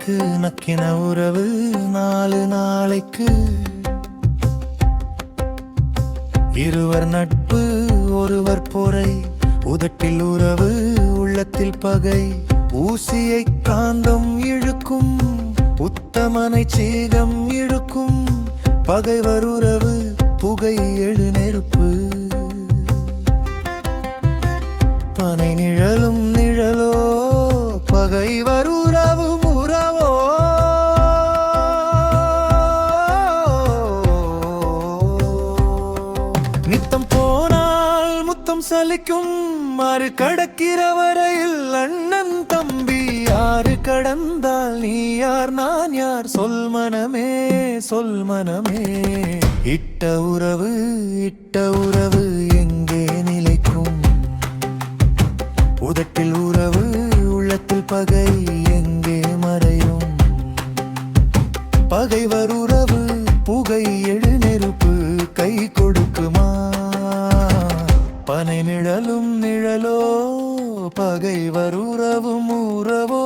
நாளைக்கு நக்கின உறவு 4 நாளைக்கு. இருவர் நட்பு ஒருவர் பொறை, உதட்டில் உறவு உள்ளத்தில் பகை. ஊசியை காந்தம் இழுக்கும், உத்தமனை சீகம் இழுக்கும். பகைவர் உறவு புகை எழு நெருப்பு. பனை நிழலும் நிழலோ பகைவர் உறவும் உறவோ. நித்தம் போனால் முத்தம் சலிக்கும், மாறு கடக்கிற வரையில் அண்ணன் தம்பி. யாரு கடந்தால் நீ யார் நான் யார், சொல் மனமே சொல் மனமே. இட்ட உறவு எங்கே நிலைக்கும். உதட்டில் உறவு உள்ளத்தில் பகை எங்கே மறையும். பகைவர் உறவு புகை எழு நெருப்பு கை கொடுக்குமா. பனை நிழலும் நிழலோ பகைவர் உறவும் உறவோ.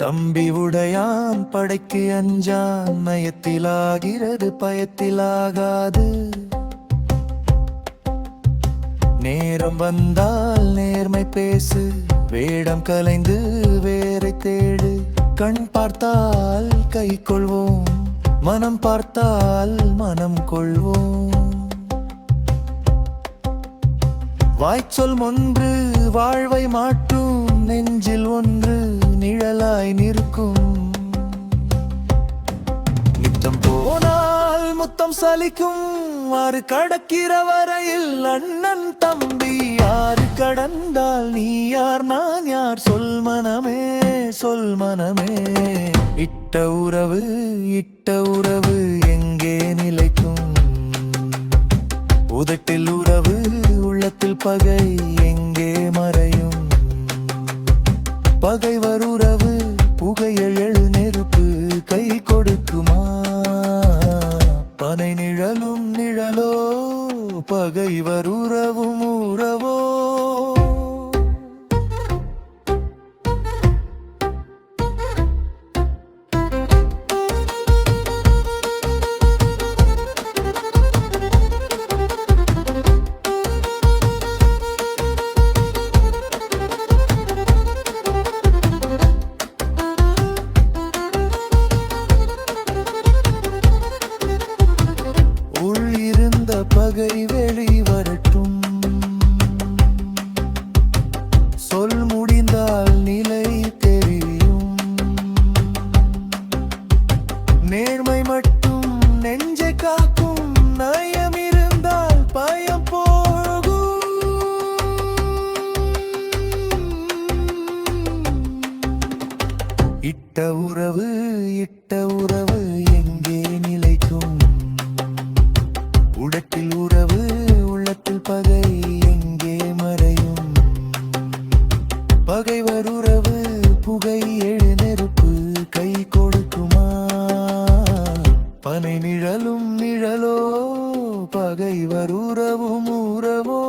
தம்பி உடையான் படைக்கு அஞ்சான், நயத்திலாகிறது பயத்திலாகாது. நேரம் வந்தால் நேர்மை பேசு, வேடம் கலைந்து வேரை தேடு. கண் பார்த்தால் கை கொள்வோம், மனம் பார்த்தால் மனம் கொள்வோம். வாய்ச்சொல் ஒன்று வாழ்வை மாற்றும், நெஞ்சில் ஒன்று நிழலாய் நிற்கும். நித்தம் போனால் முத்தம் சலிக்கும், ஆறு கடக்கிற வரையில் அண்ணன் தம்பி. யாரு கடந்தால் நீ யார் நான் யார், சொல் மனமே சொல் மனமே. இட்ட உறவு எங்கே நிலைக்கும். உதட்டில் உறவு உள்ளத்தில் பகை எங்கே மறையும். பகைவர் உறவு புகையெழு நெருப்பு கை கொடுக்குமா. பனை நிழலும் நிழலோ பகைவர் உறவும் உறவோ. பகை வெளி வரட்டும், சொல் முடிந்தால் நிலை தெரியும். நேர்மை மட்டும் நெஞ்சை காக்கும், நயம் இருந்தால் பயம் போகும். இட்ட உறவு எங்கே நிலைக்கும். உடட்டில் உறவு உள்ளத்தில் பகை எங்கே மறையும். பகைவர் உறவு புகை எழு நெருப்பு கை கொடுக்குமா. பனை நிழலும் நிழலோ பகைவர் உறவும் உறவோ.